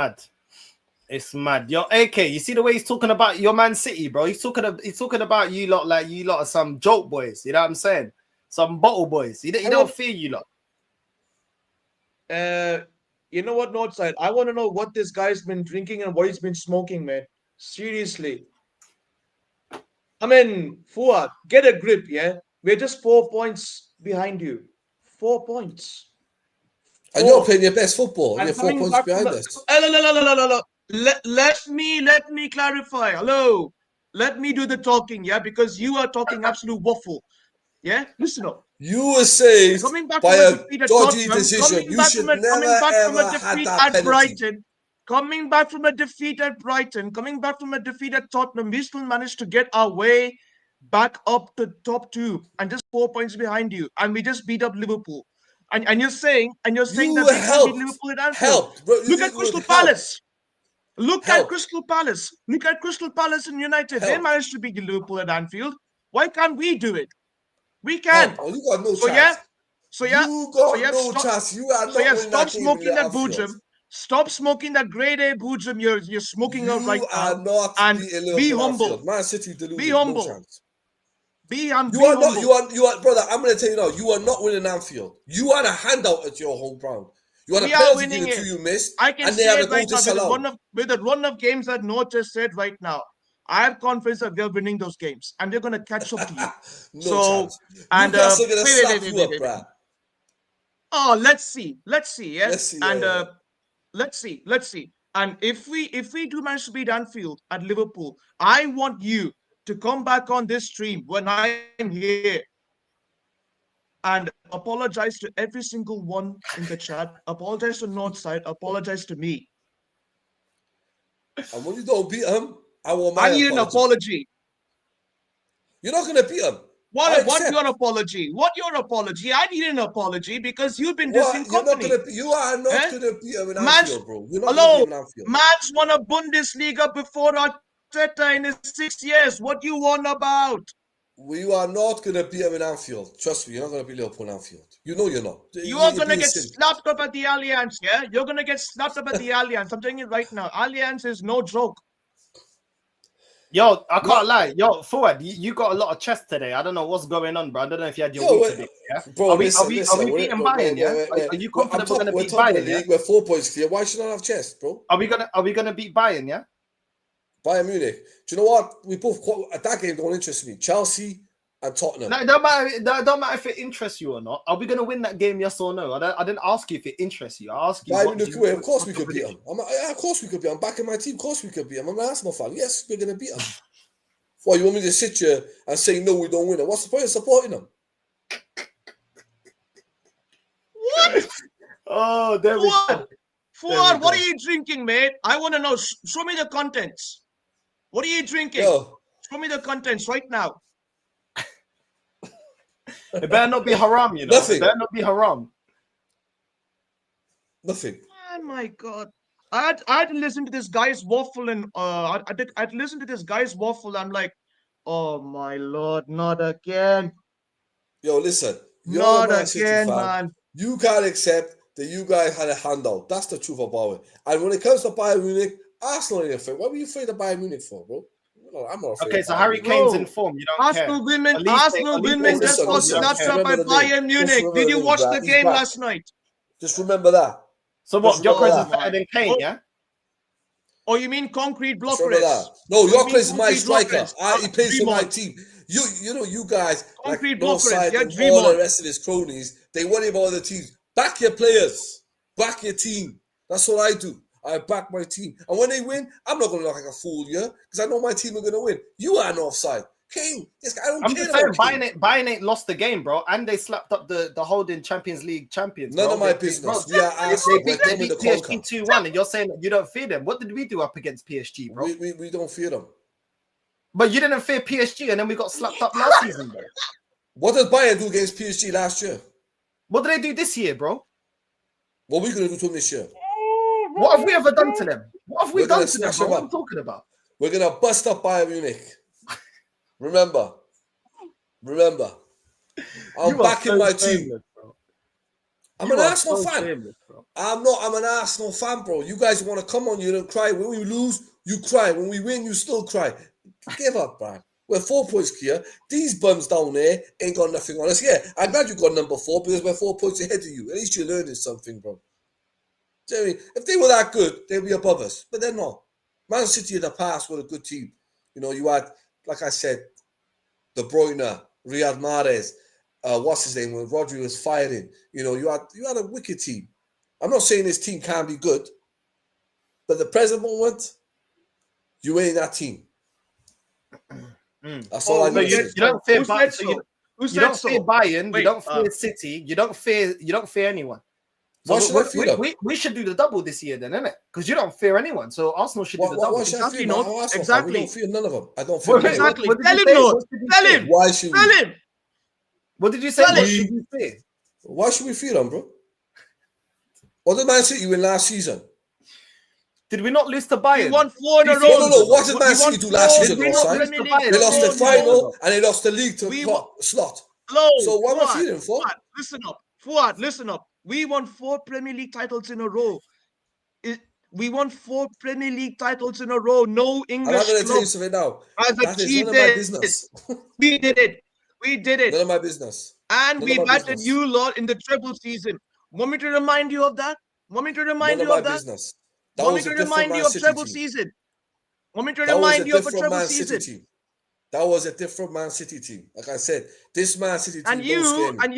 mad. It's mad. Yo, AK, you see the way he's talking about your Man City, bro? He's talking about you lot like you lot are some joke boys. You know what I'm saying? Some bottle boys. He don't fear you lot. You know what, Northside? I want to know what this guy's been drinking and what he's been smoking, man. Seriously. I mean, Fuad, get a grip, yeah? We're just 4 points behind you. 4 points. And you're playing your best football. And you're 4 points behind us. Let me clarify. Hello. Let me do the talking, yeah? Because you are talking absolute waffle. Yeah? Listen up. You were saying by a dodgy decision, you should never ever had that penalty. Coming back from a defeat at Brighton, coming back from a defeat at Tottenham, we still managed to get our way back up to top 2 and just 4 points behind you. And we just beat up Liverpool. And you're saying that we can't beat Liverpool at Anfield. Look at Crystal Palace. Look at Crystal Palace. Look at Crystal Palace and United. They managed to beat Liverpool at Anfield. Why can't we do it? We can. Oh, you got no chance. You got no chance. You are not stop smoking that boojum. Stop smoking that grade A boojum you're smoking out right now. You are not and be humble. Man City delusion. Be humble. No chance. You are not. You are, brother. I'm going to tell you now. You are not winning Anfield. You are a handout at your home ground. You are a penalty given to you missed. I can say it right now with the run of games that North just said right now. I have confidence that they're winning those games and they're going to catch up to you. Chance. And wait. Oh, let's see. Yes, let's see. And if we do manage to beat Anfield at Liverpool, I want you to come back on this stream when I'm here and apologize to every single one in the chat. Apologize to Northside. Apologize to me. And when you don't beat him, I need an apology. You're not going to beat him. What your apology? What your apology? I need an apology because you've been dissing company. You are not going to beat him in Anfield, bro. You're not going to beat him in Anfield. Man's won a Bundesliga before arteta in his 6 years. What you want about? We are not going to beat him in Anfield. Trust me, you're not going to beat Liverpool in Anfield. You know you're not. You are going to get slapped up at the Allianz, yeah? You're going to get slapped up at the Allianz. I'm telling you right now. Allianz is no joke. Yo, I can't lie. Yo, Fuad, you got a lot of chest today. I don't know what's going on, bro. I don't know if you had your week today. Yeah? Bro, are we beating Bayern, yeah? Are you confident we're going to beat Bayern, yeah? We're 4 points clear. Why should I have chest, bro? Are we gonna beat Bayern, yeah? Bayern Munich. Do you know what? We both that game don't interest me. Chelsea and Tottenham. No, it don't matter if it interests you or not. Are we going to win that game, yes or no? I didn't ask you if it interests you. I asked you. Of course we could beat them. Of course we could beat them. I'm backing my team. Of course we could beat them. I'm an Arsenal fan. Yes, we're going to beat them. Why, you want me to sit here and say, no, we don't win it? What's the point of supporting them? What? Oh, there we go. Fuad, what are you drinking, mate? I want to know. Show me the contents. What are you drinking? Show me the contents right now. It better not be haram, you know. Nothing. It better not be haram. Nothing. Oh my God. I had to listen to this guy's waffle and I had to listen to this guy's waffle. I'm like, oh my Lord, not again. Yo, listen. You're not a Man City again, fan. man. You can't accept that you guys had a handout. That's the truth about it. And when it comes to Bayern Munich, Arsenal ain't afraid. What were you afraid of Bayern Munich for, bro? I'm not afraid. Okay, so Harry Kane's in form. You don't Arsenal women just got snapped up by Bayern Munich. Did you watch the game last night? Just remember that. So what? Gyökeres is better than Kane, yeah? Oh, you mean concrete blockers? No, Gyökeres is my striker. He plays for my team. You know, you guys, concrete like Northside and all the rest of his cronies, they worry about other teams. Back your players. Back your team. That's what I do. I back my team. And when they win, I'm not going to look like a fool, yeah? Because I know my team are going to win. You are Northside. King, this guy, I'm just saying, Bayern ain't lost the game, bro. And they slapped up the holding Champions League champions. None of my business. We are Arsenal. They beat PSG 2-1, and you're saying that you don't fear them. What did we do up against PSG, bro? We don't fear them. But you didn't fear PSG, and then we got slapped up last season, bro. What did Bayern do against PSG last year? What did they do this year, bro? What are we going to do to them this year? What have we ever done to them? What have we done to them, bro? What are you talking about? We're going to bust up Bayern Munich. Remember, I'm backing my team. I'm an are Arsenal so fan. shameless, bro. I'm not. I'm an Arsenal fan, bro. You guys want to come on, you don't cry. When we lose, you cry. When we win, you still cry. Give up, man. We're 4 points clear. These bums down there ain't got nothing on us. Yeah, I'm glad you got number 4 because we're 4 points ahead of you. At least you're learning something, bro. Do you know what I mean? If they were that good, they'd be above us. But they're not. Man City in the past were a good team. You know, you had, like I said, De Bruyne, Riyad Mahrez, what's his name, when Rodri was firing. You know, you had a wicked team. I'm not saying this team can't be good, but the present moment, you ain't that team. That's all I So need to you say. don't fear Who Bayern. said So so? Who you said don't so? fear Bayern. Wait, You don't fear City. You don't fear anyone. So Why should I fear them? we should do the double this year then, innit? Because you don't fear anyone. So Arsenal should do the double. Why should I fear Exactly, them? North. I'm Arsenal fan. We Exactly. don't fear none of them. I don't fear none of them. Exactly. What did Tell you him, say? Lord. What did you Tell say? him. Why should Tell we? him. What did you say? Tell What him. should you fear? Why should we fear them, bro? What did Man City win last season? Did we not lose to We Bayern? won 4 in a No, row. No. What did We Man won City do last 4 season, Did we not Northside? lose Premier to League Bayern? They lost the titles. final and they lost the league to We won- slot. Hello. So what am I Fuad, feeling for? Fuad, listen up. Fuad, listen up. We won 4 Premier League titles in a row. We won 4 Premier League titles in a row. No And I'm English going to tell club you something now. has That is achieved none of my it. business. We did it. We did it. None of my business. And None we of my battered business. you lot in the treble season. Want me to remind you of that? Want me to remind None of you my of that? business. That Want me was to a different remind you Man of City treble team. season? Want me to That was a remind you of a different treble Man City season? team. That was a different Man City team. Like I said, this Man City team And don't scare you me.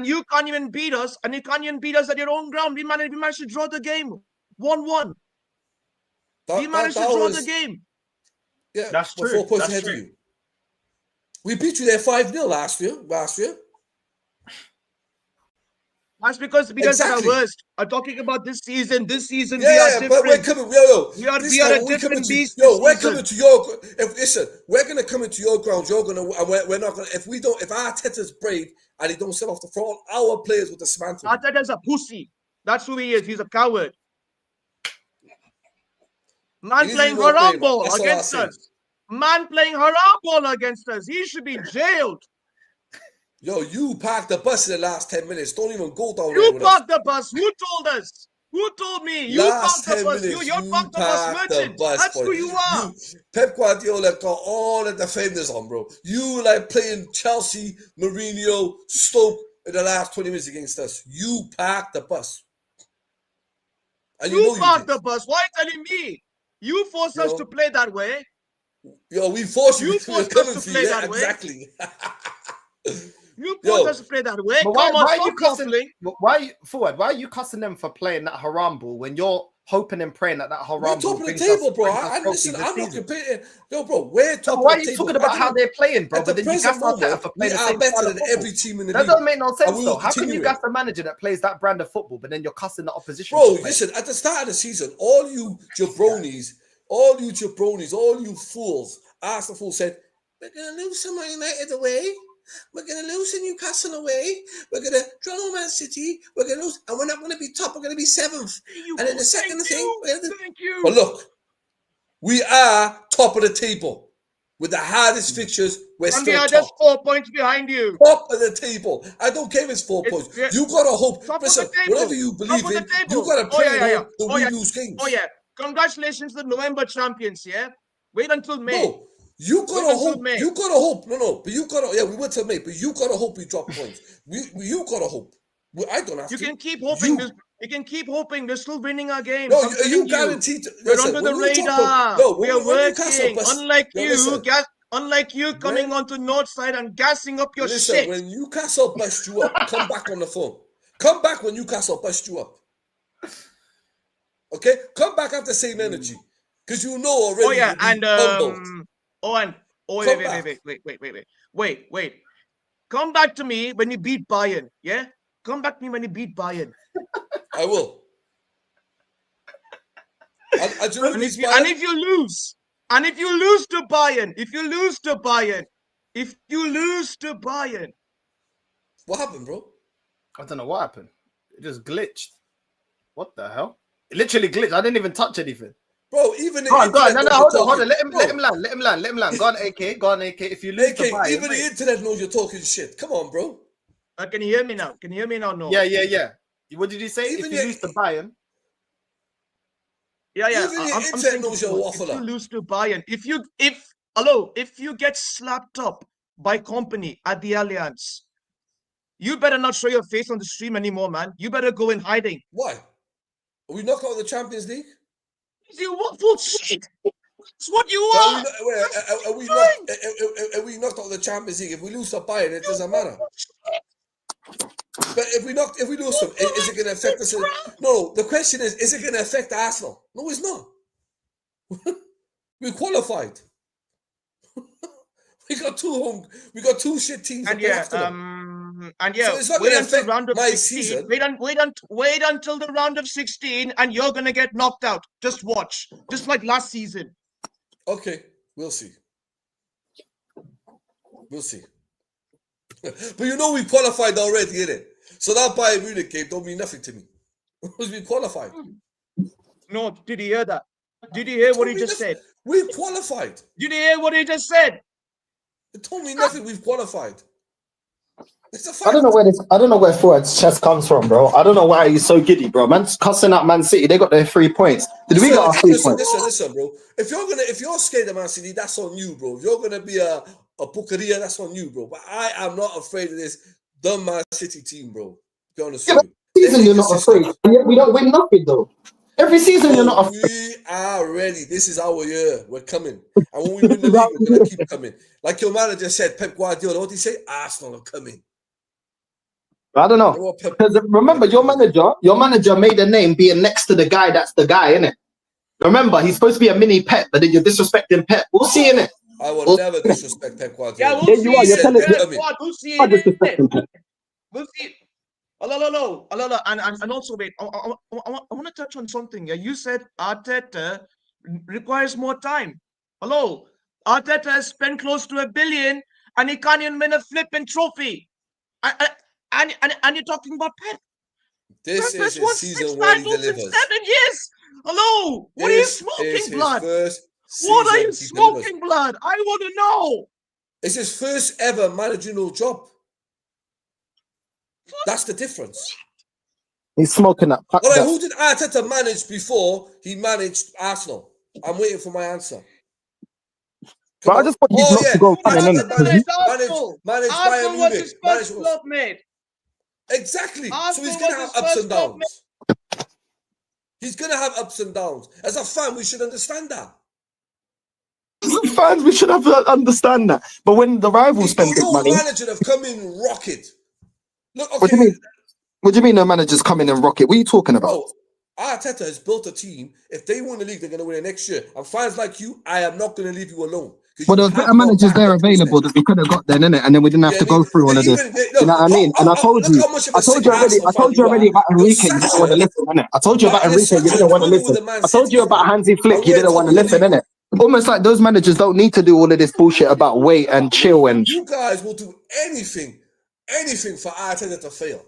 you can't even beat us, and you can't even beat us at your own ground. We managed to draw the game 1-1. We managed to draw the game. Yeah, That's we're true. 4 points That's ahead true. of you. We beat you there 5-0 last year. That's because we guys are our Exactly. worst. I'm talking about this season. This season we Yeah, are but we're different. coming. Yo, We are this we are time a when we coming different to beast yo, this we're season. coming to your. Listen, we're gonna come into your ground. You're gonna, and we're not gonna. If Arteta's brave and he don't set off the front, our players will dismantle. Arteta's a pussy. That's who he is. He's a coward. Man He playing needs to be haram brave. ball That's all against I'll say. us. Man playing haram ball against us. He should be jailed. Yo, you parked the bus in the last 10 minutes. Don't even go down there You with us. parked the bus. Who told us? Who told me? You Last parked the 10 bus. minutes, You're you parked the bus parked the merchant. bus, That's boy. who you are. Pep Guardiola got all the defenders on, bro. You like playing Chelsea, Mourinho, Stoke in the last 20 minutes against us. You parked the bus. And You know parked did. the bus. Why are you telling me? You forced Yo. us to play that way. Yo, we forced you. You We're forced us coming to for play you. that Yeah, way. exactly. You Yo. forced us to play that way. But Come on, why are stop you cussing? waffling. Why are you cussing them for playing that haram ball when you're hoping and praying that haram We're ball top of the brings table, us, bro. brings us And trophies listen, this I'm not season? competing. Yo, bro, we're top Why of are the you table. talking about how they're playing, bro? At the But then you present gas Arteta moment, for we playing the are same better style of than football. every team in the That league. doesn't make no And sense, we though. will How can continue you it. gas a manager that plays that brand of football, but then you're cussing the opposition? Bro, to play? listen, at the start of the season, all you jabronis, all you fools, Arsenal fools said, we're going to lose to Man United away. We're going to lose to Newcastle away. We're going to draw Man City. We're going to lose. And we're not going to be top. We're going to be 7th. And then the second thing. Thank you. But look, we are top of the table. With the hardest fixtures, we're And we still are top. just 4 points behind you. Top of the table. I don't care if it's 4 points. Yeah. You got to hope. Top Listen, of the table. whatever you Top believe of the in, table. you got to Oh, pray yeah, yeah, and hope that oh, we yeah. lose games. Oh, yeah. Congratulations to the November champions, yeah? Wait until May. No, you gotta Wait until hope. May. You gotta hope. No. But you gotta. Yeah, we went to May, but you gotta hope we drop points. You gotta hope. I don't have You to. can keep hoping. You, You can keep hoping. They're still winning our games. no, I'm you telling guaranteed. To, We're listen, under the when you drop radar. no, We are when Newcastle working. bust, Unlike yo, you, listen, unlike you coming when- onto Northside and gassing up your listen, shit. when Newcastle bust you up, come back on the phone. Come back when Newcastle bust you up. Okay, come back after the same energy, because you know already. Oh yeah, you'll be and humbled. wait. Come back to me when you beat Bayern. Yeah, come back to me when you beat Bayern. I will. And if you lose, to Bayern, what happened, bro? I don't know what happened. It just glitched. What the hell? It literally glitched. I didn't even touch anything. Bro, even Go on. No, hold on. Let him Bro. land. Go on, AK. If you lose AK, the Bayern, even the internet knows you're talking shit. Come on, bro. Can you hear me now? No. Yeah. What did you say? Even If you your- lose to Bayern, Yeah. Even your I'm internet saying knows to you're a you, if you waffler. lose to Bayern, if you get slapped up by company at the Allianz, you better not show your face on the stream anymore, man. You better go in hiding. Why? Are we knocked out of the Champions League? You waffle shit. That's what you But are. are we knocked out of the Champions League? If we lose to Bayern, it doesn't matter. But if we lose them, is it going to affect us? No, the question is it going to affect Arsenal? No, it's not. We qualified. We got two shit teams. And so it's not wait gonna until affect round of my 16. season. Wait until the round of 16, and you're gonna get knocked out. Just watch, just like last season. Okay, we'll see. We'll see. But you know we qualified already, innit? So that Bayern Munich game don't mean nothing to me. Because we qualified. No, did you hear that? Did you hear what he just said? We qualified. Did you hear what he just said? It told me nothing. We've qualified. It's a fact. I don't know where Fuad's chest comes from, bro. I don't know why he's so giddy, bro. Man's cussing out Man City. They got their 3 points. We got our 3 points? Listen, bro. If you're scared of Man City, that's on you, bro. If you're gonna be a Bucaria, that's on you, bro. But I am not afraid of this dumb Man City team, bro. To be honest with you. Season you're not afraid. And yet we don't win nothing though. Every season you're not afraid. We are ready. This is our year. We're coming. And when we win the league, we're gonna keep coming. Like your manager said, Pep Guardiola, what did he say? Arsenal are coming. I don't know. Because remember, your manager made a name being next to the guy that's the guy, innit? Remember, he's supposed to be a mini Pep, but then you're disrespecting Pep. We'll see, innit? I will never disrespect Pep Guardiola. Yeah, we'll see. You're telling me. We'll see. We'll see. Hello. And also, wait, I want to touch on something. Yeah, you said Arteta requires more time. Hello, Arteta has spent close to $1 billion and he can't even win a flipping trophy. And you're talking about Pep. This Pep is has won a season 6 where he titles in delivers. 7 years. Hello, what are you smoking, blood? What are you smoking, blood? I want to know. It's his first ever managerial job. That's the difference. He's smoking that. All right, who did Arteta manage before he managed Arsenal? I'm waiting for my answer. But I just want you not to go Arsenal managed Bayern was Munich. his first club, mate. Exactly. Arsenal so he's going to was have his ups first and club, downs. He's going to have ups and downs. As a fan, we should understand that. As fans, we should have to understand that. But when the rivals spend big money, manager have come in rocket. Look, okay. What do you mean no managers come in and rocket? What are you talking about? Oh, Arteta has built a team. If they win the league, they're going to win it next year. And fans like you, I am not going to leave you alone. Well, there was better managers there available that we could have got then, innit? And then we didn't have to go through all of this. You know what I mean? And I told you already about Enrique, you didn't want to listen, innit? I told you about Enrique, you didn't want to listen. I told you about Hansi Flick, you didn't want to listen, innit? Almost like those managers don't need to do all of this bullshit about wait and chill and... You guys will do anything for Arteta to fail.